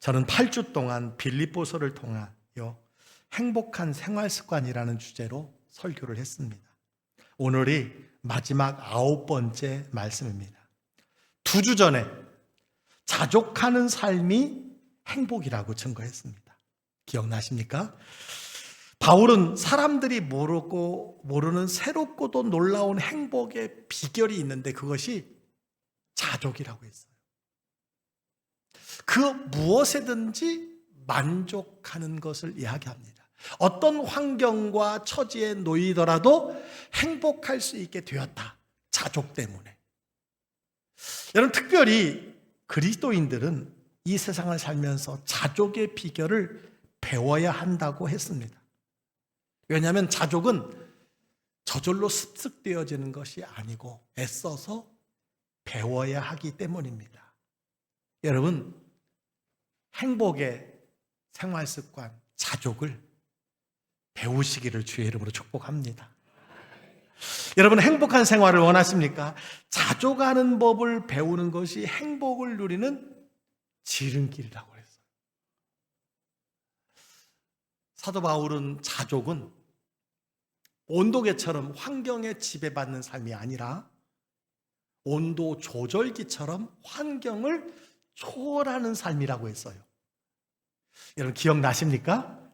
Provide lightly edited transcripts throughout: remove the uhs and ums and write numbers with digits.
저는 8주 동안 빌립보서를 통하여 행복한 생활 습관이라는 주제로 설교를 했습니다. 오늘이 마지막 9번째 말씀입니다. 2주 전에 자족하는 삶이 행복이라고 증거했습니다. 기억나십니까? 바울은 사람들이 모르는 새롭고도 놀라운 행복의 비결이 있는데 그것이 자족이라고 했어요. 그 무엇에든지 만족하는 것을 이야기합니다. 어떤 환경과 처지에 놓이더라도 행복할 수 있게 되었다. 자족 때문에. 여러분, 특별히 그리스도인들은 이 세상을 살면서 자족의 비결을 배워야 한다고 했습니다. 왜냐하면 자족은 저절로 습득되어지는 것이 아니고 애써서 배워야 하기 때문입니다. 여러분, 행복의 생활 습관, 자족을 배우시기를 주의 이름으로 축복합니다. 여러분, 행복한 생활을 원하십니까? 자족하는 법을 배우는 것이 행복을 누리는 지름길이라고 했어요. 사도 바울은 자족은 온도계처럼 환경에 지배받는 삶이 아니라 온도 조절기처럼 환경을 초월하는 삶이라고 했어요. 여러분, 기억나십니까?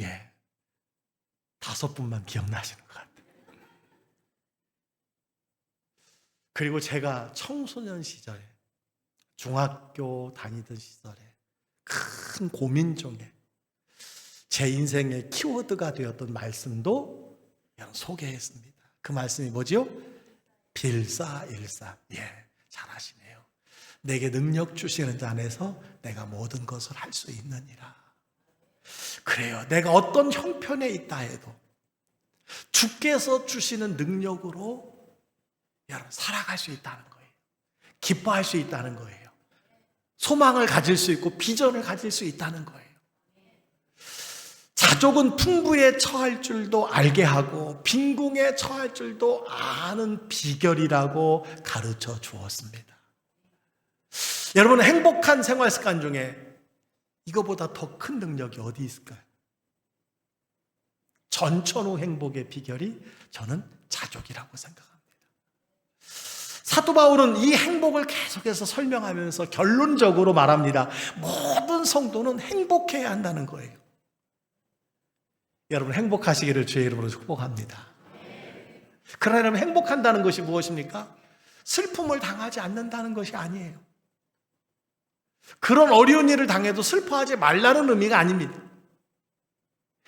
예. 5분만 기억나시는 것 같아요. 그리고 제가 청소년 시절에, 중학교 다니던 시절에 큰 고민 중에 제 인생의 키워드가 되었던 말씀도 소개했습니다. 그 말씀이 뭐지요? 빌사일삼. 예, 잘하시네요. 내게 능력 주시는 자 안에서 내가 모든 것을 할 수 있느니라. 그래요. 내가 어떤 형편에 있다 해도 주께서 주시는 능력으로 여러분 살아갈 수 있다는 거예요. 기뻐할 수 있다는 거예요. 소망을 가질 수 있고 비전을 가질 수 있다는 거예요. 자족은 풍부에 처할 줄도 알게 하고 빈궁에 처할 줄도 아는 비결이라고 가르쳐 주었습니다. 여러분, 행복한 생활 습관 중에 이거보다 더 큰 능력이 어디 있을까요? 전천후 행복의 비결이 저는 자족이라고 생각합니다. 사도 바울은 이 행복을 계속해서 설명하면서 결론적으로 말합니다. 모든 성도는 행복해야 한다는 거예요. 여러분, 행복하시기를 주의 이름으로 축복합니다. 그러나 여러분, 행복한다는 것이 무엇입니까? 슬픔을 당하지 않는다는 것이 아니에요. 그런 어려운 일을 당해도 슬퍼하지 말라는 의미가 아닙니다.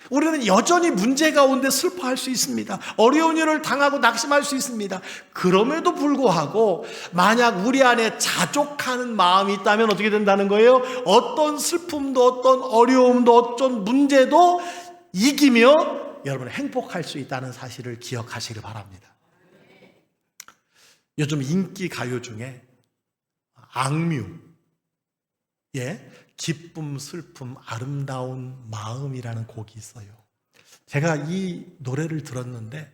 우리는 여전히 문제 가운데 슬퍼할 수 있습니다. 어려운 일을 당하고 낙심할 수 있습니다. 그럼에도 불구하고 만약 우리 안에 자족하는 마음이 있다면 어떻게 된다는 거예요? 어떤 슬픔도 어떤 어려움도 어떤 문제도 이기며 여러분 행복할 수 있다는 사실을 기억하시길 바랍니다. 요즘 인기 가요 중에 악뮤, 기쁨, 슬픔, 아름다운 마음이라는 곡이 있어요. 제가 이 노래를 들었는데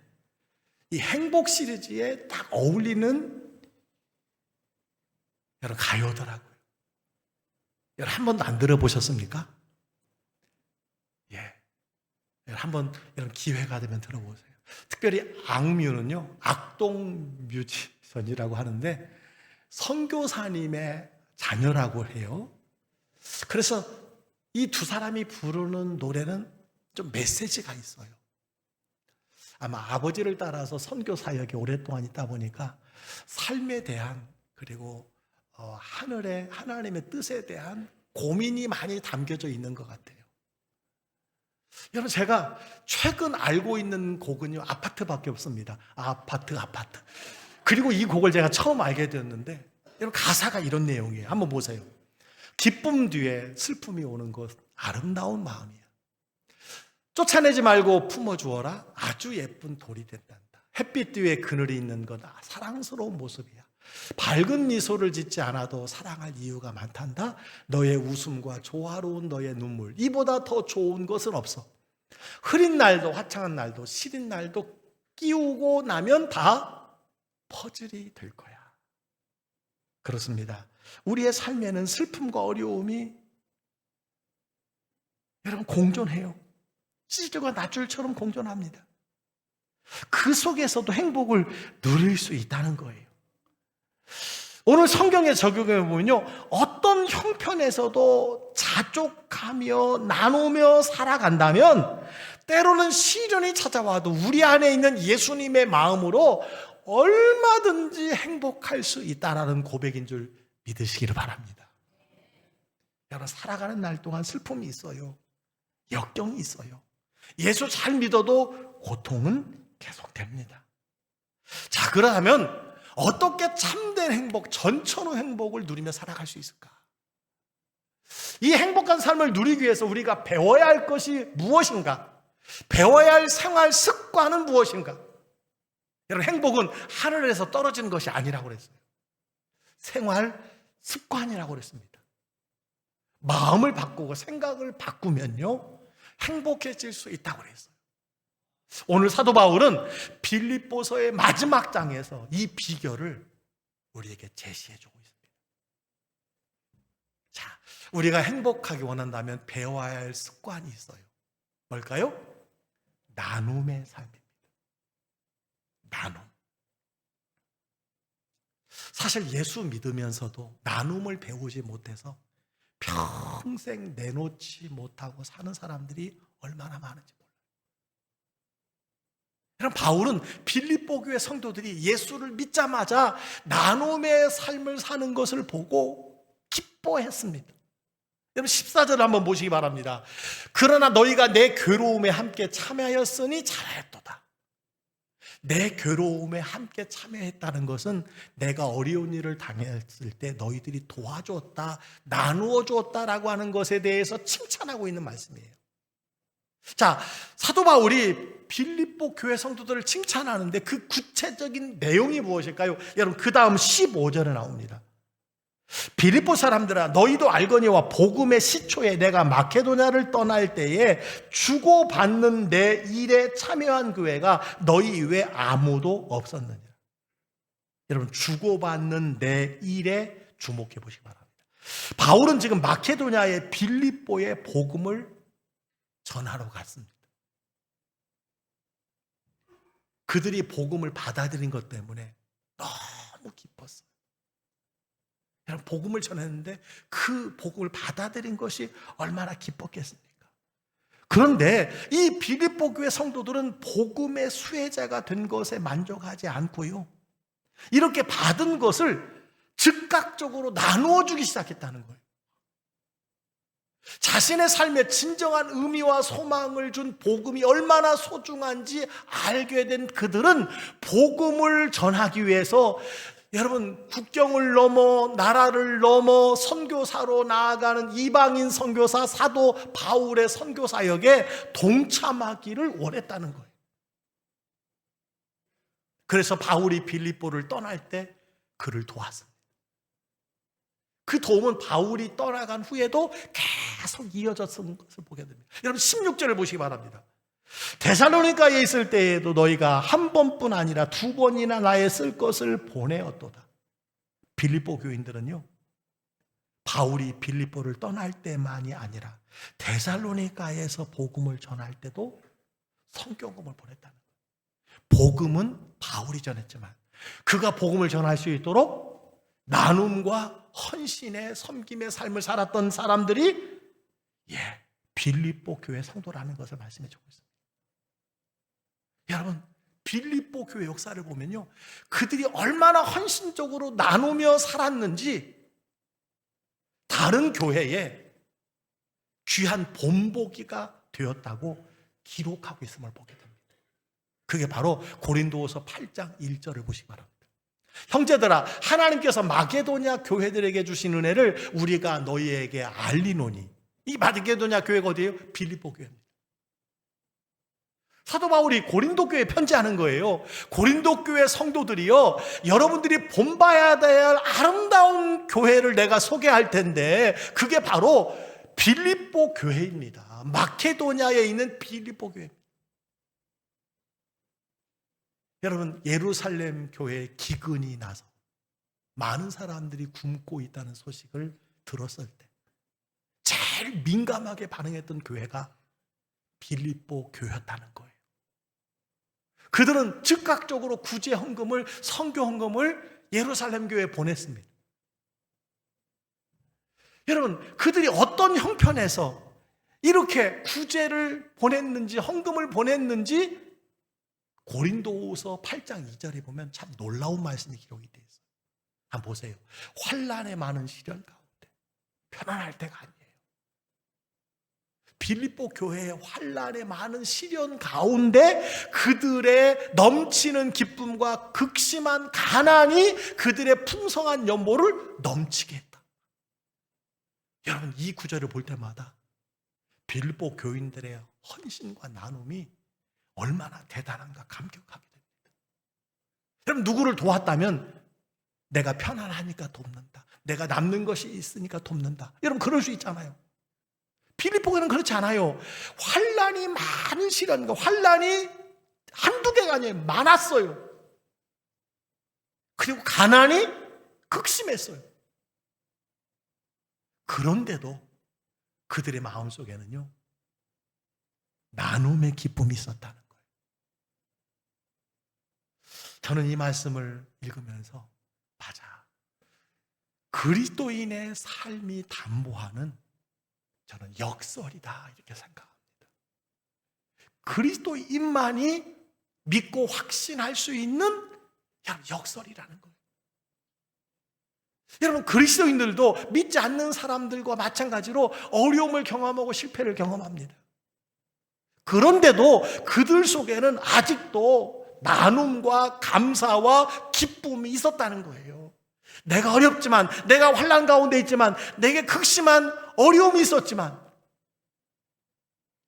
이 행복 시리즈에 딱 어울리는 여러분 가요더라고요. 여러분 한 번도 안 들어보셨습니까? 한번 여러분 기회가 되면 들어보세요. 특별히 악뮤는요, 악동 뮤지션이라고 하는데 선교사님의 자녀라고 해요. 그래서 이 두 사람이 부르는 노래는 좀 메시지가 있어요. 아마 아버지를 따라서 선교 사역에 오랫동안 있다 보니까 삶에 대한 그리고 하나님의 뜻에 대한 고민이 많이 담겨져 있는 것 같아요. 여러분, 제가 최근 알고 있는 곡은요, 아파트밖에 없습니다. 아파트. 그리고 이 곡을 제가 처음 알게 되었는데 여러분, 가사가 이런 내용이에요. 한번 보세요. 기쁨 뒤에 슬픔이 오는 것, 아름다운 마음이야. 쫓아내지 말고 품어주어라. 아주 예쁜 돌이 된단다. 햇빛 뒤에 그늘이 있는 것, 사랑스러운 모습이야. 밝은 미소를 짓지 않아도 사랑할 이유가 많단다. 너의 웃음과 조화로운 너의 눈물, 이보다 더 좋은 것은 없어. 흐린 날도 화창한 날도 시린 날도 끼우고 나면 다 퍼즐이 될 거야. 그렇습니다. 우리의 삶에는 슬픔과 어려움이 여러분 공존해요. 시절과 낮줄처럼 공존합니다. 그 속에서도 행복을 누릴 수 있다는 거예요. 오늘 성경에 적용해 보면요, 어떤 형편에서도 자족하며 나누며 살아간다면 때로는 시련이 찾아와도 우리 안에 있는 예수님의 마음으로 얼마든지 행복할 수 있다는 고백인 줄 믿으시기를 바랍니다. 여러분, 살아가는 날 동안 슬픔이 있어요. 역경이 있어요. 예수 잘 믿어도 고통은 계속됩니다. 자, 그러면 어떻게 참된 행복, 전천후 행복을 누리며 살아갈 수 있을까? 이 행복한 삶을 누리기 위해서 우리가 배워야 할 것이 무엇인가? 배워야 할 생활 습관은 무엇인가? 여러분, 행복은 하늘에서 떨어지는 것이 아니라고 그랬어요. 생활 습관이라고 그랬습니다. 마음을 바꾸고 생각을 바꾸면요, 행복해질 수 있다고 그랬어요. 오늘 사도 바울은 빌립보서의 마지막 장에서 이 비결을 우리에게 제시해주고 있습니다. 자, 우리가 행복하기 원한다면 배워야 할 습관이 있어요. 뭘까요? 나눔의 삶입니다. 나눔. 사실 예수 믿으면서도 나눔을 배우지 못해서 평생 내놓지 못하고 사는 사람들이 얼마나 많은지 몰라요. 여러분, 바울은 빌립보 교회 성도들이 예수를 믿자마자 나눔의 삶을 사는 것을 보고 기뻐했습니다. 여러분, 14절을 한번 보시기 바랍니다. 그러나 너희가 내 괴로움에 함께 참여하였으니 잘하였도다. 내 괴로움에 함께 참여했다는 것은 내가 어려운 일을 당했을 때 너희들이 도와줬다, 나누어 줬다라고 하는 것에 대해서 칭찬하고 있는 말씀이에요. 자, 사도 바울이 빌립보 교회 성도들을 칭찬하는데 그 구체적인 내용이 무엇일까요? 여러분, 그 다음 15절에 나옵니다. 빌립보 사람들아, 너희도 알거니와 복음의 시초에 내가 마케도냐를 떠날 때에 주고받는 내 일에 참여한 교회가 너희 이외에 아무도 없었느니라. 여러분, 주고받는 내 일에 주목해 보시기 바랍니다. 바울은 지금 마케도냐의 빌립보의 복음을 전하러 갔습니다. 그들이 복음을 받아들인 것 때문에 너무 기뻤어요. 여러분, 복음을 전했는데 그 복음을 받아들인 것이 얼마나 기뻤겠습니까? 그런데 이 빌립보 교회 성도들은 복음의 수혜자가 된 것에 만족하지 않고요, 이렇게 받은 것을 즉각적으로 나누어 주기 시작했다는 거예요. 자신의 삶에 진정한 의미와 소망을 준 복음이 얼마나 소중한지 알게 된 그들은 복음을 전하기 위해서, 여러분, 국경을 넘어 나라를 넘어 선교사로 나아가는 이방인 선교사 사도 바울의 선교 사역에 동참하기를 원했다는 거예요. 그래서 바울이 빌립보를 떠날 때 그를 도왔습니다. 그 도움은 바울이 떠나간 후에도 계속 이어졌던 것을 보게 됩니다. 여러분, 16절을 보시기 바랍니다. 데살로니가에 있을 때에도 너희가 한 번뿐 아니라 두 번이나 나의 쓸 것을 보내었도다. 빌립보 교인들은요, 바울이 빌립보를 떠날 때만이 아니라 데살로니가에서 복음을 전할 때도 성경음을 보냈다는 거예요. 복음은 바울이 전했지만 그가 복음을 전할 수 있도록 나눔과 헌신의 섬김의 삶을 살았던 사람들이 빌립보 교회 성도라는 것을 말씀해 주고 있습니다. 여러분, 빌립보 교회 역사를 보면요, 그들이 얼마나 헌신적으로 나누며 살았는지 다른 교회에 귀한 본보기가 되었다고 기록하고 있음을 보게 됩니다. 그게 바로 고린도후서 8장 1절을 보시기 바랍니다. 형제들아, 하나님께서 마게도냐 교회들에게 주신 은혜를 우리가 너희에게 알리노니. 이 마게도냐 교회가 어디예요? 빌립보 교회입니다. 사도 바울이 고린도 교회에 편지하는 거예요. 고린도 교회 성도들이요, 여러분들이 본봐야 될 아름다운 교회를 내가 소개할 텐데 그게 바로 빌립보 교회입니다. 마케도냐에 있는 빌립보 교회입니다. 여러분, 예루살렘 교회에 기근이 나서 많은 사람들이 굶고 있다는 소식을 들었을 때 제일 민감하게 반응했던 교회가 빌립보 교회였다는 거예요. 그들은 즉각적으로 구제 헌금을, 선교 헌금을 예루살렘 교회에 보냈습니다. 여러분, 그들이 어떤 형편에서 이렇게 구제를 보냈는지, 헌금을 보냈는지 고린도후서 8장 2절에 보면 참 놀라운 말씀이 기록이 되어 있어요. 한번 보세요. 환난의 많은 시련 가운데 편안할 때가 아니에요. 빌립보 교회의 환난의 많은 시련 가운데 그들의 넘치는 기쁨과 극심한 가난이 그들의 풍성한 연보를 넘치게 했다. 여러분, 이 구절을 볼 때마다 빌립보 교인들의 헌신과 나눔이 얼마나 대단한가 감격하게 됩니다. 여러분, 누구를 도왔다면 내가 편안하니까 돕는다, 내가 남는 것이 있으니까 돕는다, 여러분 그럴 수 있잖아요. 빌립보는 그렇지 않아요. 환난이 많은 시련과 환난이 한두 개가 아니에요. 많았어요. 그리고 가난이 극심했어요. 그런데도 그들의 마음속에는요, 나눔의 기쁨이 있었다는 거예요. 저는 이 말씀을 읽으면서 맞아, 그리스도인의 삶이 담보하는 저는 역설이다 이렇게 생각합니다. 그리스도인만이 믿고 확신할 수 있는 역설이라는 거예요. 여러분, 그리스도인들도 믿지 않는 사람들과 마찬가지로 어려움을 경험하고 실패를 경험합니다. 그런데도 그들 속에는 아직도 나눔과 감사와 기쁨이 있었다는 거예요. 내가 어렵지만, 내가 환난 가운데 있지만, 내게 극심한 어려움이 있었지만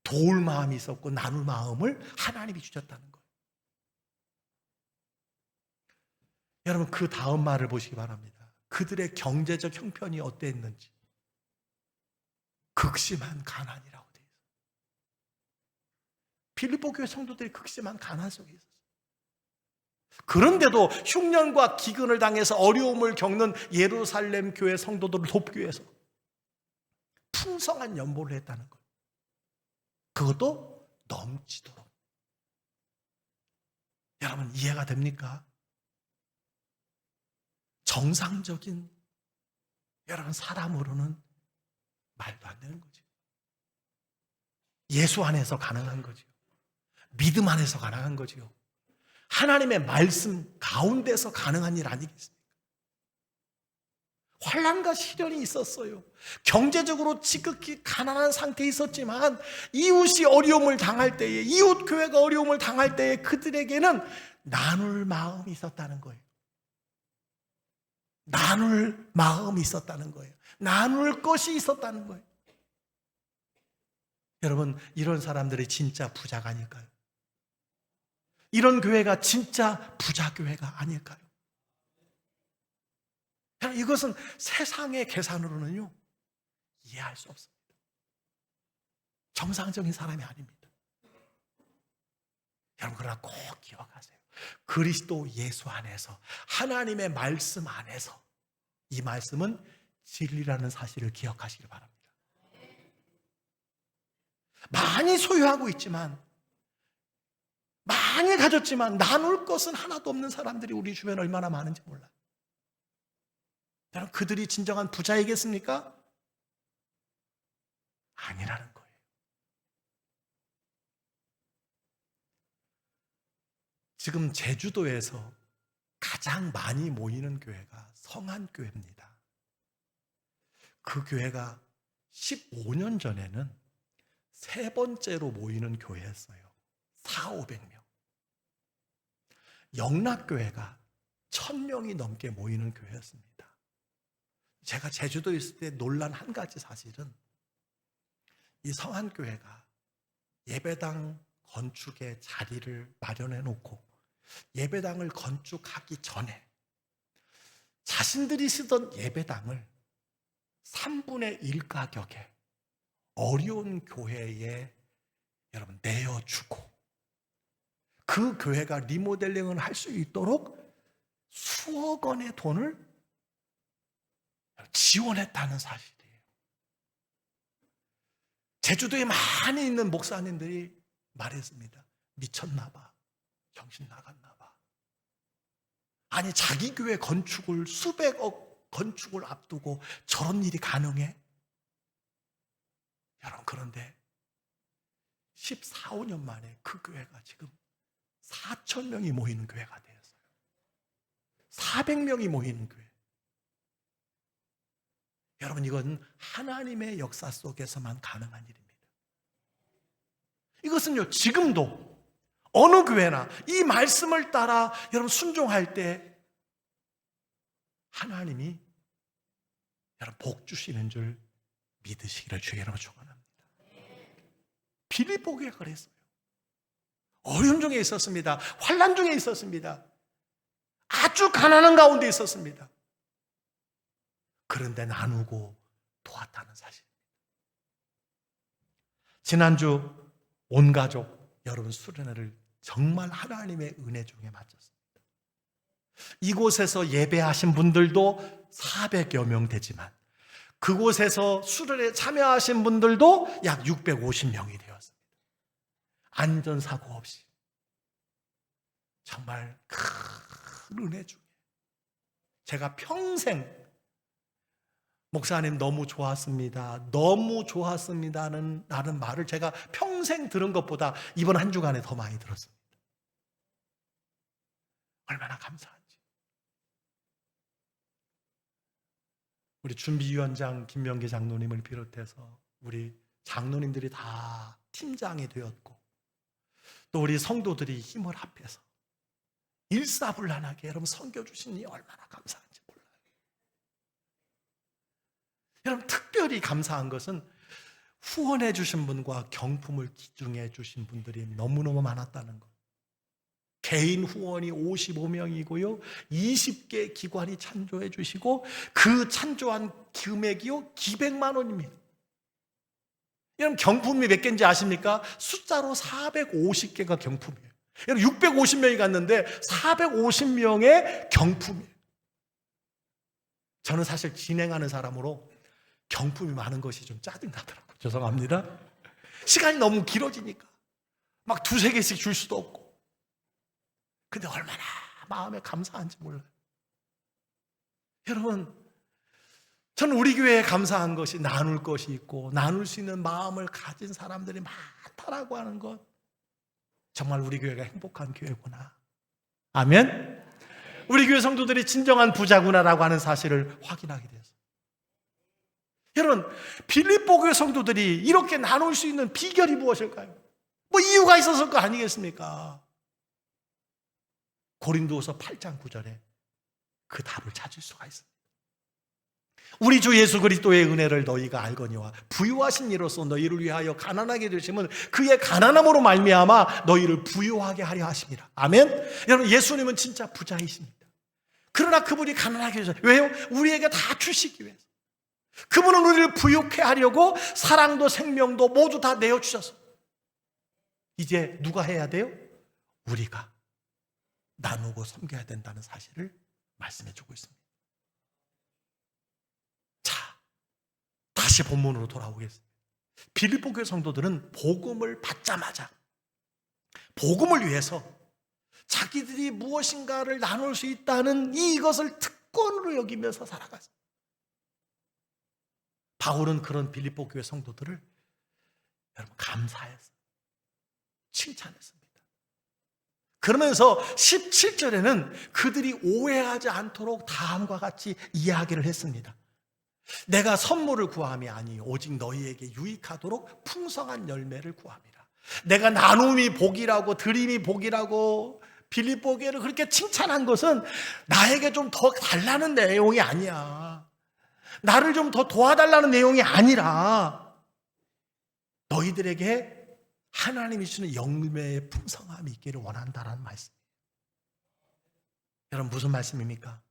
도울 마음이 있었고 나눌 마음을 하나님이 주셨다는 거예요. 여러분, 그 다음 말을 보시기 바랍니다. 그들의 경제적 형편이 어땠는지. 극심한 가난이라고 되어 있어요. 빌립보 교회 성도들이 극심한 가난 속에 있었어요. 그런데도 흉년과 기근을 당해서 어려움을 겪는 예루살렘 교회 성도들을 돕기 위해서 풍성한 연보를 했다는 거예요. 그것도 넘치도록. 여러분, 이해가 됩니까? 정상적인 여러분 사람으로는 말도 안 되는 거죠. 예수 안에서 가능한 거죠. 믿음 안에서 가능한 거죠. 하나님의 말씀 가운데서 가능한 일 아니겠습니까? 환난과 시련이 있었어요. 경제적으로 지극히 가난한 상태에 있었지만 이웃이 어려움을 당할 때에, 이웃 교회가 어려움을 당할 때에 그들에게는 나눌 마음이 있었다는 거예요. 나눌 마음이 있었다는 거예요. 나눌 것이 있었다는 거예요. 여러분, 이런 사람들이 진짜 부자가 아닐까요? 이런 교회가 진짜 부자 교회가 아닐까요? 이것은 세상의 계산으로는요, 이해할 수 없습니다. 정상적인 사람이 아닙니다. 여러분, 그러나 꼭 기억하세요. 그리스도 예수 안에서, 하나님의 말씀 안에서 이 말씀은 진리라는 사실을 기억하시기 바랍니다. 많이 소유하고 있지만, 많이 가졌지만 나눌 것은 하나도 없는 사람들이 우리 주변에 얼마나 많은지 몰라요. 여러분, 그들이 진정한 부자이겠습니까? 아니라는 거예요. 지금 제주도에서 가장 많이 모이는 교회가 성안교회입니다. 그 교회가 15년 전에는 세 번째로 모이는 교회였어요. 400~500명. 영락교회가 1000명이 넘게 모이는 교회였습니다. 제가 제주도에 있을 때 놀란 한 가지 사실은 이 성안교회가 예배당 건축의 자리를 마련해 놓고 예배당을 건축하기 전에 자신들이 쓰던 예배당을 3분의 1 가격에 어려운 교회에 여러분 내어주고 그 교회가 리모델링을 할 수 있도록 수억 원의 돈을 지원했다는 사실이에요. 제주도에 많이 있는 목사님들이 말했습니다. 미쳤나 봐. 정신 나갔나 봐. 아니, 자기 교회 건축을 수백억 건축을 앞두고 저런 일이 가능해? 여러분, 그런데 14, 15년 만에 그 교회가 지금 4,000명이 모이는 교회가 되었어요. 400명이 모이는 교회. 여러분, 이건 하나님의 역사 속에서만 가능한 일입니다. 이것은요, 지금도 어느 교회나 이 말씀을 따라 여러분 순종할 때 하나님이 여러분 복 주시는 줄 믿으시기를 주의 이름으로 축원합니다. 빌립보 교회가 그랬어요. 어려움 중에 있었습니다. 환난 중에 있었습니다. 아주 가난한 가운데 있었습니다. 그런데 나누고 도왔다는 사실입니다. 지난주 온 가족 여러분 수련회를 정말 하나님의 은혜 중에 마쳤습니다. 이곳에서 예배하신 분들도 400여 명 되지만 그곳에서 수련회에 참여하신 분들도 약 650명이 되었습니다. 안전사고 없이 정말 큰 은혜 중에 제가 평생 목사님 너무 좋았습니다. 너무 좋았습니다는 라는 말을 제가 평생 들은 것보다 이번 한 주간에 더 많이 들었습니다. 얼마나 감사한지. 우리 준비위원장 김명기 장로님을 비롯해서 우리 장로님들이 다 팀장이 되었고 또 우리 성도들이 힘을 합해서 일사불란하게 여러분 섬겨주시니 얼마나 감사한지 몰라요. 여러분, 특별히 감사한 것은 후원해 주신 분과 경품을 기증해 주신 분들이 너무너무 많았다는 것. 개인 후원이 55명이고요 20개 기관이 찬조해 주시고 그 찬조한 금액이요 기백만 원입니다. 여러분, 경품이 몇 개인지 아십니까? 숫자로 450개가 경품이에요. 여러분, 650명이 갔는데 450명의 경품이에요. 저는 사실 진행하는 사람으로 경품이 많은 것이 좀 짜증나더라고요. 죄송합니다. 시간이 너무 길어지니까 막 두세 개씩 줄 수도 없고. 근데 얼마나 마음에 감사한지 몰라요. 여러분, 저는 우리 교회에 감사한 것이 나눌 것이 있고 나눌 수 있는 마음을 가진 사람들이 많다라고 하는 것, 정말 우리 교회가 행복한 교회구나. 아멘. 우리 교회 성도들이 진정한 부자구나라고 하는 사실을 확인하게 되었어요. 여러분, 빌립보 교회 성도들이 이렇게 나눌 수 있는 비결이 무엇일까요? 뭐 이유가 있었을 거 아니겠습니까? 고린도후서 8장 9절에 그 답을 찾을 수가 있습니다. 우리 주 예수 그리스도의 은혜를 너희가 알거니와 부유하신 이로써 너희를 위하여 가난하게 되심은 그의 가난함으로 말미암아 너희를 부유하게 하려 하심이라. 아멘. 여러분, 예수님은 진짜 부자이십니다. 그러나 그분이 가난하게 하셨어요. 왜요? 우리에게 다 주시기 위해서. 그분은 우리를 부유케 하려고 사랑도 생명도 모두 다 내어주셔서 이제 누가 해야 돼요? 우리가 나누고 섬겨야 된다는 사실을 말씀해주고 있습니다. 자, 다시 본문으로 돌아오겠습니다. 빌립보 교회 성도들은 복음을 받자마자 복음을 위해서 자기들이 무엇인가를 나눌 수 있다는 이것을 특권으로 여기면서 살아갔습니다. 바울은 그런 빌립보 교회 성도들을 여러분 감사했어요. 칭찬했습니다. 그러면서 17절에는 그들이 오해하지 않도록 다음과 같이 이야기를 했습니다. 내가 선물을 구함이 아니요 오직 너희에게 유익하도록 풍성한 열매를 구함이라. 내가 나눔이 복이라고 드림이 복이라고 빌립보 교회를 그렇게 칭찬한 것은 나에게 좀 더 달라는 내용이 아니야. 나를 좀 더 도와달라는 내용이 아니라 너희들에게 하나님이 주시는 열매의 풍성함이 있기를 원한다라는 말씀이에요. 여러분, 무슨 말씀입니까?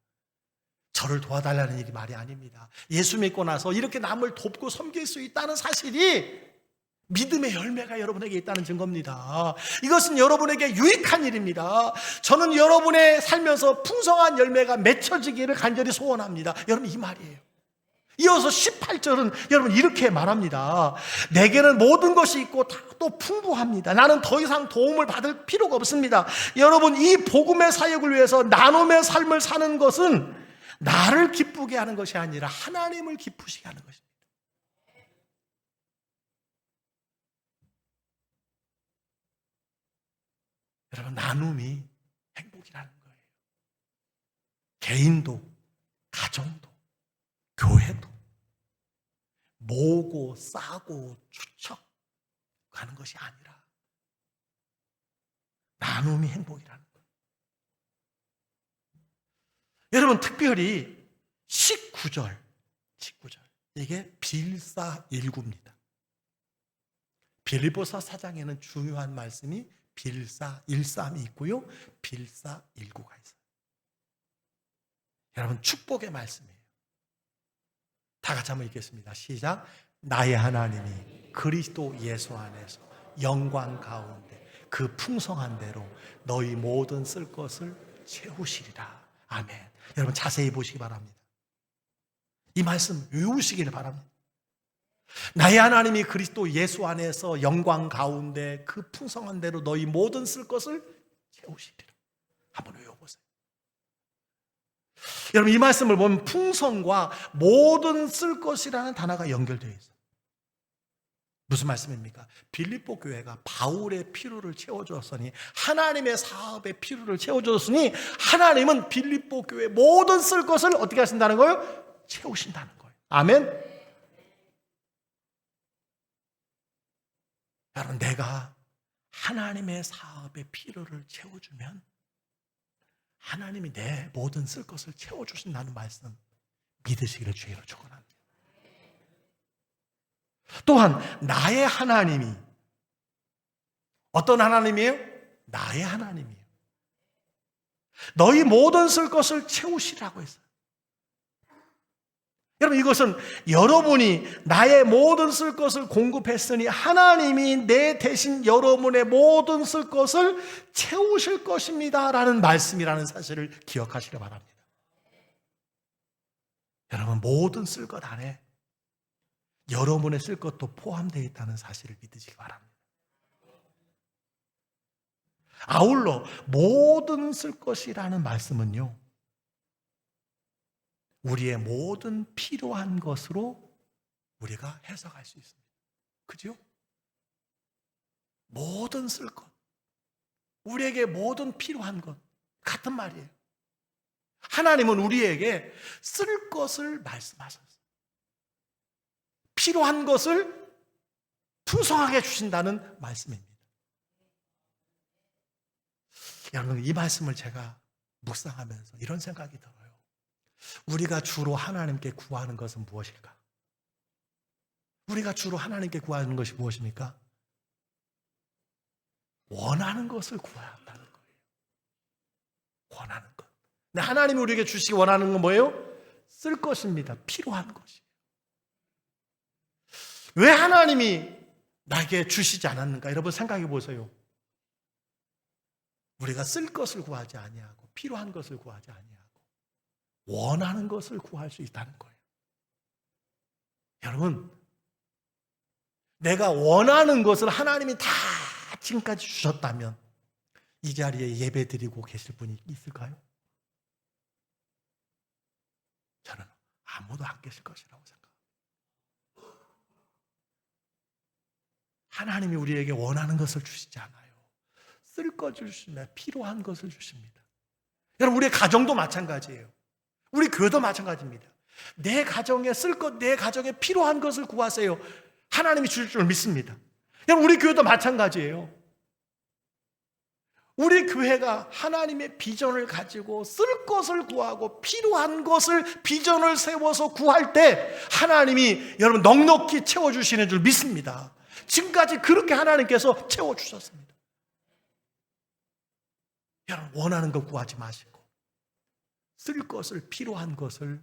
저를 도와달라는 일이 말이 아닙니다. 예수 믿고 나서 이렇게 남을 돕고 섬길 수 있다는 사실이 믿음의 열매가 여러분에게 있다는 증거입니다. 이것은 여러분에게 유익한 일입니다. 저는 여러분의 살면서 풍성한 열매가 맺혀지기를 간절히 소원합니다. 여러분, 이 말이에요. 이어서 18절은 여러분 이렇게 말합니다. 내게는 모든 것이 있고 다 또 풍부합니다. 나는 더 이상 도움을 받을 필요가 없습니다. 여러분, 이 복음의 사역을 위해서 나눔의 삶을 사는 것은 나를 기쁘게 하는 것이 아니라 하나님을 기쁘시게 하는 것입니다. 여러분, 나눔이 행복이라는 거예요. 개인도, 가정도, 교회도 모으고 싸고 추척하는 것이 아니라 나눔이 행복이라는 거예요. 여러분, 특별히 19절 이게 빌사일구입니다. 빌립보서 4장에는 중요한 말씀이 빌사일삼이 있고요, 빌사일구가 있어요. 여러분, 축복의 말씀이에요. 다 같이 한번 읽겠습니다. 시작. 나의 하나님이 그리스도 예수 안에서 영광 가운데 그 풍성한 대로 너희 모든 쓸 것을 채우시리라. 아멘. 여러분, 자세히 보시기 바랍니다. 이 말씀 외우시기를 바랍니다. 나의 하나님이 그리스도 예수 안에서 영광 가운데 그 풍성한 대로 너희 모든 쓸 것을 채우시리라. 한번 외워보세요. 여러분, 이 말씀을 보면 풍성과 모든 쓸 것이라는 단어가 연결되어 있어요. 무슨 말씀입니까? 빌립보 교회가 바울의 필요를 채워주었으니, 하나님의 사업의 필요를 채워주었으니, 하나님은 빌립보 교회 모든 쓸 것을 어떻게 하신다는 거예요? 채우신다는 거예요. 아멘. 여러분, 내가 하나님의 사업의 필요를 채워주면 하나님이 내 모든 쓸 것을 채워주신다는 말씀 믿으시기를 주의로 축원합니다. 또한 나의 하나님이 어떤 하나님이에요? 나의 하나님이에요. 너희 모든 쓸 것을 채우시라고 했어요. 여러분, 이것은 여러분이 나의 모든 쓸 것을 공급했으니 하나님이 내 대신 여러분의 모든 쓸 것을 채우실 것입니다 라는 말씀이라는 사실을 기억하시기 바랍니다. 여러분, 모든 쓸 것 안에 여러분의 쓸 것도 포함되어 있다는 사실을 믿으시기 바랍니다. 아울러 모든 쓸 것이라는 말씀은요, 우리의 모든 필요한 것으로 우리가 해석할 수 있습니다. 그죠? 모든 쓸 것, 우리에게 모든 필요한 것, 같은 말이에요. 하나님은 우리에게 쓸 것을 말씀하셨어요. 필요한 것을 풍성하게 주신다는 말씀입니다. 여러분, 이 말씀을 제가 묵상하면서 이런 생각이 들어요. 우리가 주로 하나님께 구하는 것은 무엇일까? 우리가 주로 하나님께 구하는 것이 무엇입니까? 원하는 것을 구해야 한다는 거예요. 원하는 것. 근데 하나님이 우리에게 주시기 원하는 건 뭐예요? 쓸 것입니다. 필요한 것이. 왜 하나님이 나에게 주시지 않았는가? 여러분, 생각해 보세요. 우리가 쓸 것을 구하지 아니하고 필요한 것을 구하지 아니하고 원하는 것을 구할 수 있다는 거예요. 여러분, 내가 원하는 것을 하나님이 다 지금까지 주셨다면 이 자리에 예배 드리고 계실 분이 있을까요? 저는 아무도 안 계실 것이라고 생각합니다. 하나님이 우리에게 원하는 것을 주시지 않아요. 쓸 것을 주십니다. 필요한 것을 주십니다. 여러분, 우리의 가정도 마찬가지예요. 우리 교회도 마찬가지입니다. 내 가정에 쓸 것, 내 가정에 필요한 것을 구하세요. 하나님이 주실 줄 믿습니다. 여러분, 우리 교회도 마찬가지예요. 우리 교회가 하나님의 비전을 가지고 쓸 것을 구하고 필요한 것을 비전을 세워서 구할 때 하나님이 여러분 넉넉히 채워주시는 줄 믿습니다. 지금까지 그렇게 하나님께서 채워주셨습니다. 여러분, 원하는 것 구하지 마시고 쓸 것을, 필요한 것을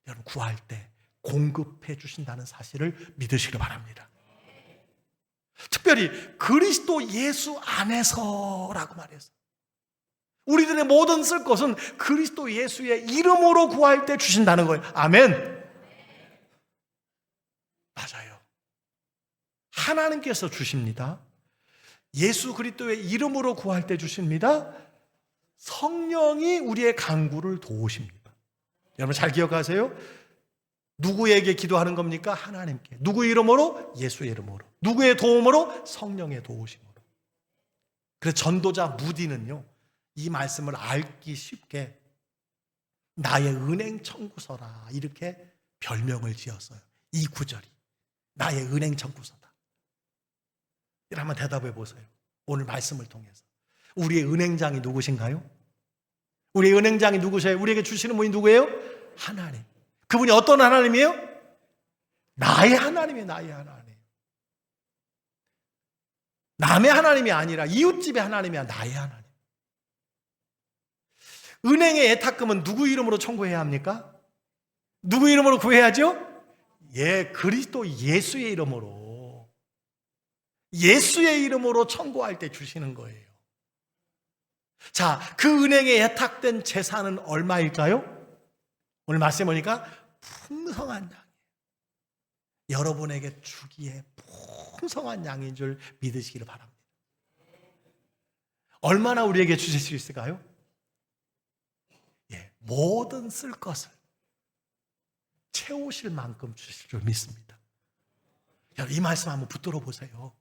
여러분 구할 때 공급해 주신다는 사실을 믿으시기 바랍니다. 특별히 그리스도 예수 안에서라고 말했어요. 우리들의 모든 쓸 것은 그리스도 예수의 이름으로 구할 때 주신다는 거예요. 아멘. 하나님께서 주십니다. 예수 그리스도의 이름으로 구할 때 주십니다. 성령이 우리의 간구를 도우십니다. 여러분 잘 기억하세요. 누구에게 기도하는 겁니까? 하나님께. 누구 이름으로? 예수의 이름으로. 누구의 도움으로? 성령의 도우심으로. 그래서 전도자 무디는요, 이 말씀을 알기 쉽게 나의 은행 청구서라 이렇게 별명을 지었어요. 이 구절이 나의 은행 청구서다. 이렇게 한번 대답해 보세요. 오늘 말씀을 통해서 우리의 은행장이 누구신가요? 우리의 은행장이 누구세요? 우리에게 주시는 분이 누구예요? 하나님. 그분이 어떤 하나님이에요? 나의 하나님이에요. 나의 하나님. 남의 하나님이 아니라 이웃집의 하나님이 아니라 나의 하나님. 은행의 예탁금은 누구 이름으로 청구해야 합니까? 누구 이름으로 구해야죠? 그리스도 예수의 이름으로. 예수의 이름으로 청구할 때 주시는 거예요. 자, 그 은행에 예탁된 재산은 얼마일까요? 오늘 말씀해 보니까 풍성한 양이에요. 여러분에게 주기에 풍성한 양인 줄 믿으시기를 바랍니다. 얼마나 우리에게 주실 수 있을까요? 모든 쓸 것을 채우실 만큼 주실 줄 믿습니다. 이 말씀 한번 붙들어 보세요.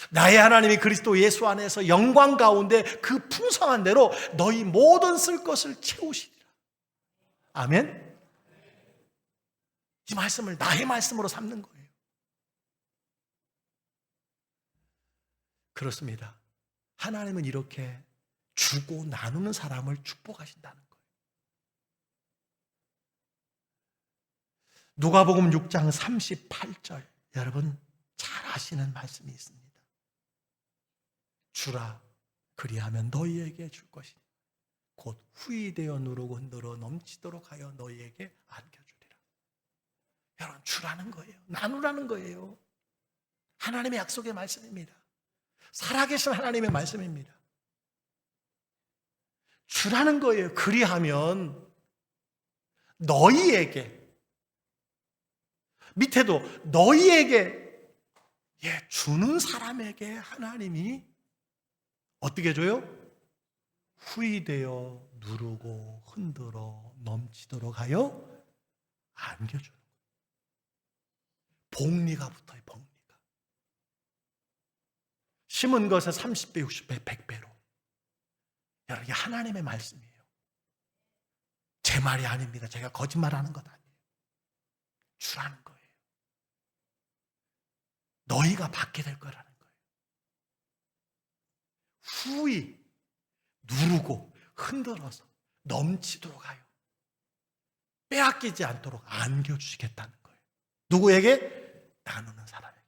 나의 하나님이 그리스도 예수 안에서 영광 가운데 그 풍성한 대로 너희 모든 쓸 것을 채우시리라. 아멘. 이 말씀을 나의 말씀으로 삼는 거예요. 그렇습니다. 하나님은 이렇게 주고 나누는 사람을 축복하신다는 거예요. 누가복음 6장 38절 여러분 잘 아시는 말씀이 있습니다. 주라 그리하면 너희에게 줄 것이니 곧 후히되어 누르고 흔들어 넘치도록 하여 너희에게 안겨주리라. 여러분 주라는 거예요. 나누라는 거예요. 하나님의 약속의 말씀입니다. 살아계신 하나님의 말씀입니다. 주라는 거예요. 그리하면 너희에게 밑에도 너희에게 주는 사람에게 하나님이 어떻게 줘요? 후히되어 누르고 흔들어 넘치도록 하여 안겨주는 거예요. 복리가 붙어요. 복리가. 심은 것에 30배, 60배, 100배로. 여러분 이게 하나님의 말씀이에요. 제 말이 아닙니다. 제가 거짓말하는 것 아니에요. 주라는 거예요. 너희가 받게 될 거라는 거예요. 후히 누르고 흔들어서 넘치도록 하여 빼앗기지 않도록 안겨주시겠다는 거예요. 누구에게? 나누는 사람에게.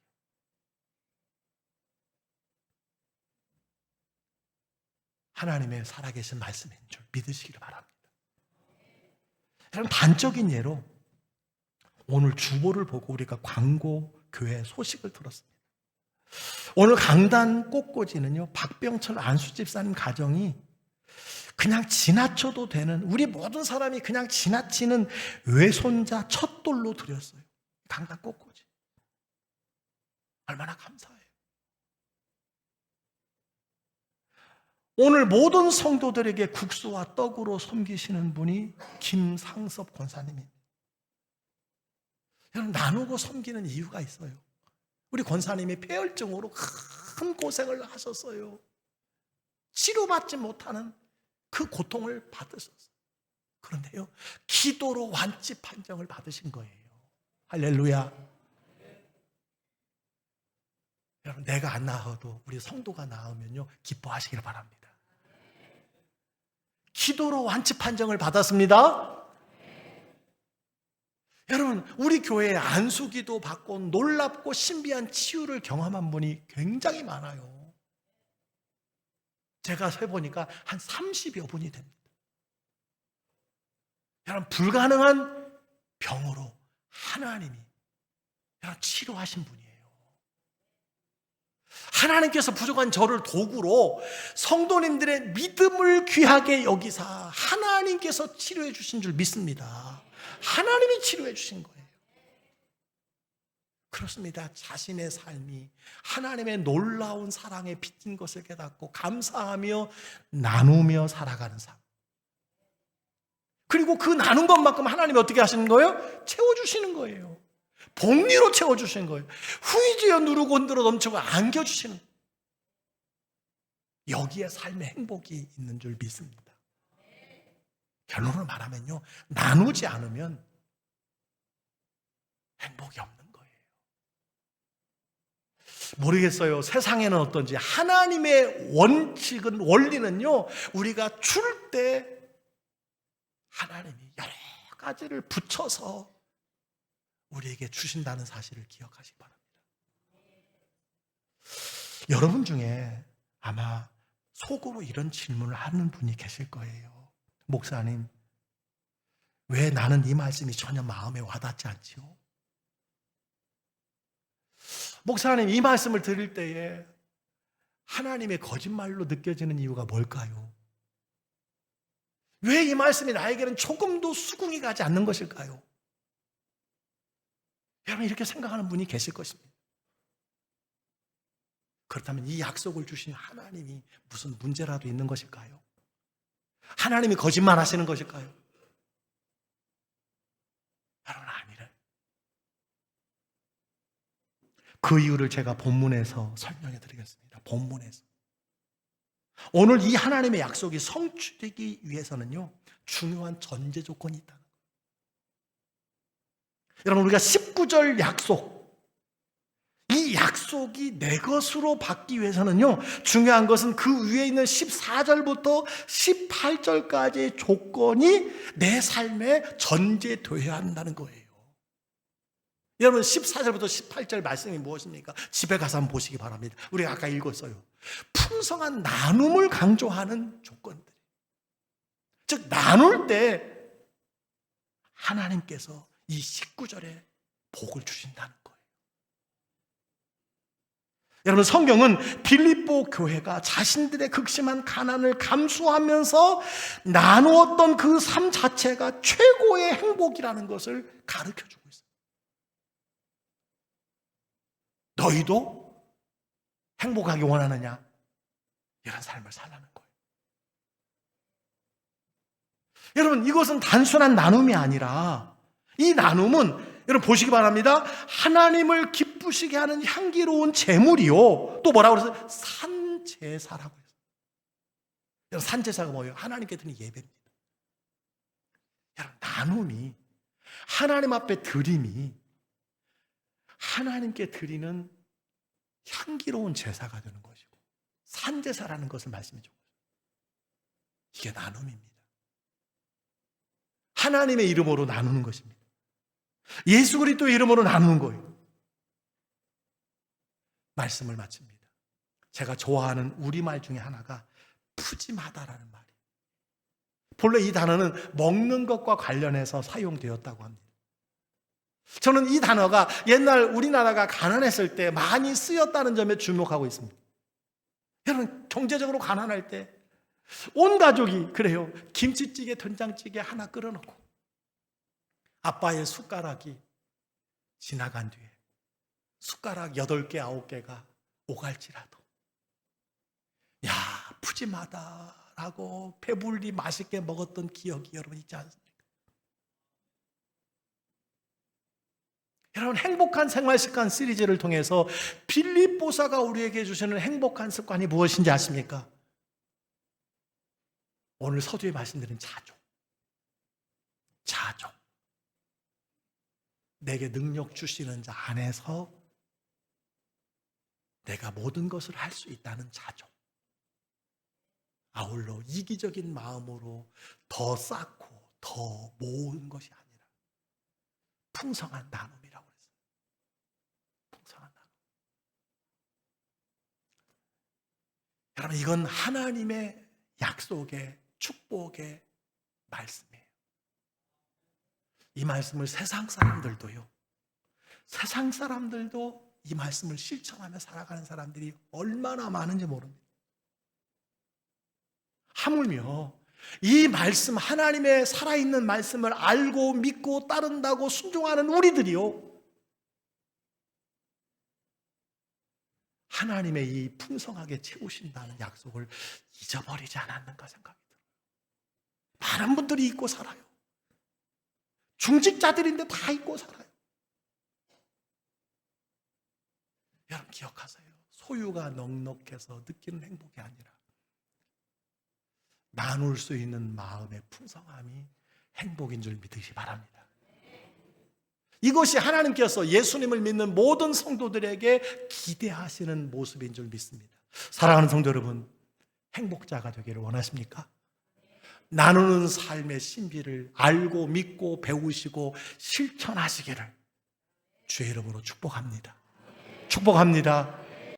하나님의 살아계신 말씀인 줄 믿으시기를 바랍니다. 여러분 단적인 예로 오늘 주보를 보고 우리가 광고 교회 소식을 들었습니다. 오늘 강단 꽃꽂이는요, 박병철 안수집사님 가정이 그냥 지나쳐도 되는, 우리 모든 사람이 그냥 지나치는 외손자 첫 돌로 드렸어요. 강단 꽃꽂이. 얼마나 감사해요. 오늘 모든 성도들에게 국수와 떡으로 섬기시는 분이 김상섭 권사님입니다. 여러분 나누고 섬기는 이유가 있어요. 우리 권사님이 폐혈증으로 큰 고생을 하셨어요. 치료받지 못하는 그 고통을 받으셨어요. 그런데요, 기도로 완치 판정을 받으신 거예요. 할렐루야. 여러분 내가 안 나아도 우리 성도가 나으면요 기뻐하시길 바랍니다. 기도로 완치 판정을 받았습니다. 여러분 우리 교회에 안수기도 받고 놀랍고 신비한 치유를 경험한 분이 굉장히 많아요. 제가 세보니까 한 30여 분이 됩니다. 여러분 불가능한 병으로 하나님이 여러분 치료하신 분이에요. 하나님께서 부족한 저를 도구로 성도님들의 믿음을 귀하게 여기사 하나님께서 치료해 주신 줄 믿습니다. 하나님이 치료해 주신 거예요. 그렇습니다. 자신의 삶이 하나님의 놀라운 사랑에 빚진 것을 깨닫고 감사하며 나누며 살아가는 삶. 그리고 그 나눈 것만큼 하나님이 어떻게 하시는 거예요? 채워주시는 거예요. 복리로 채워주시는 거예요. 후이지어 누르고 흔들어 넘치고 안겨주시는 거예요. 여기에 삶의 행복이 있는 줄 믿습니다. 결론을 말하면요, 나누지 않으면 행복이 없는 거예요. 모르겠어요. 세상에는 어떤지. 하나님의 원칙은, 원리는요, 우리가 줄 때 하나님이 여러 가지를 붙여서 우리에게 주신다는 사실을 기억하시기 바랍니다. 여러분 중에 아마 속으로 이런 질문을 하는 분이 계실 거예요. 목사님, 왜 나는 이 말씀이 전혀 마음에 와닿지 않지요? 목사님, 이 말씀을 들을 때에 하나님의 거짓말로 느껴지는 이유가 뭘까요? 왜 이 말씀이 나에게는 조금도 수긍이 가지 않는 것일까요? 여러분, 이렇게 생각하는 분이 계실 것입니다. 그렇다면 이 약속을 주신 하나님이 무슨 문제라도 있는 것일까요? 하나님이 거짓말 하시는 것일까요? 여러분, 아니래. 그 이유를 제가 본문에서 설명해 드리겠습니다. 본문에서. 오늘 이 하나님의 약속이 성취되기 위해서는요, 중요한 전제 조건이 있다는 거예요. 여러분, 우리가 19절 약속, 이 약속이 내 것으로 받기 위해서는요, 중요한 것은 그 위에 있는 14절부터 18절까지의 조건이 내 삶에 전제되어야 한다는 거예요. 여러분, 14절부터 18절 말씀이 무엇입니까? 집에 가서 한번 보시기 바랍니다. 우리가 아까 읽었어요. 풍성한 나눔을 강조하는 조건들. 즉, 나눌 때 하나님께서 이 19절에 복을 주신다는 거예요. 여러분, 성경은 빌립보 교회가 자신들의 극심한 가난을 감수하면서 나누었던 그 삶 자체가 최고의 행복이라는 것을 가르쳐주고 있어요. 너희도 행복하기 원하느냐? 이런 삶을 살라는 거예요. 여러분, 이것은 단순한 나눔이 아니라, 이 나눔은 여러분 보시기 바랍니다. 하나님을 기쁘시게 하는 향기로운 제물이요. 또 뭐라고 그랬어요? 산제사라고 했어요. 여러분, 산제사가 뭐예요? 하나님께 드리는 예배입니다. 여러분, 나눔이, 하나님 앞에 드림이 하나님께 드리는 향기로운 제사가 되는 것이고, 산제사라는 것을 말씀해 주고 있어요. 이게 나눔입니다. 하나님의 이름으로 나누는 것입니다. 예수 그리스도의 이름으로 나누는 거예요. 말씀을 마칩니다. 제가 좋아하는 우리말 중에 하나가 푸짐하다라는 말이에요. 본래 이 단어는 먹는 것과 관련해서 사용되었다고 합니다. 저는 이 단어가 옛날 우리나라가 가난했을 때 많이 쓰였다는 점에 주목하고 있습니다. 여러분, 경제적으로 가난할 때 온 가족이 그래요. 김치찌개, 된장찌개 하나 끓여놓고 아빠의 숟가락이 지나간 뒤에 숟가락 8개, 9개가 오갈지라도 야, 푸짐하다라고 배불리 맛있게 먹었던 기억이 여러분 있지 않습니까? 여러분, 행복한 생활 습관 시리즈를 통해서 빌립보서가 우리에게 주시는 행복한 습관이 무엇인지 아십니까? 오늘 서두에 말씀드린 자족. 자족. 내게 능력 주시는 자 안에서 내가 모든 것을 할 수 있다는 자족. 아울러 이기적인 마음으로 더 쌓고 더 모은 것이 아니라 풍성한 나눔이라고 했어요. 풍성한 나눔. 여러분, 이건 하나님의 약속의 축복의 말씀이에요. 이 말씀을 세상 사람들도요, 세상 사람들도 이 말씀을 실천하며 살아가는 사람들이 얼마나 많은지 모릅니다. 하물며 이 말씀, 하나님의 살아있는 말씀을 알고 믿고 따른다고 순종하는 우리들이요, 하나님의 이 풍성하게 채우신다는 약속을 잊어버리지 않았는가 생각이 들어요. 많은 분들이 잊고 살아요. 중직자들인데 다 잊고 살아요. 여러분 기억하세요. 소유가 넉넉해서 느끼는 행복이 아니라 나눌 수 있는 마음의 풍성함이 행복인 줄 믿으시 바랍니다. 이것이 하나님께서 예수님을 믿는 모든 성도들에게 기대하시는 모습인 줄 믿습니다. 사랑하는 성도 여러분, 행복자가 되기를 원하십니까? 나누는 삶의 신비를 알고 믿고 배우시고 실천하시기를 주의 이름으로 축복합니다. 축복합니다.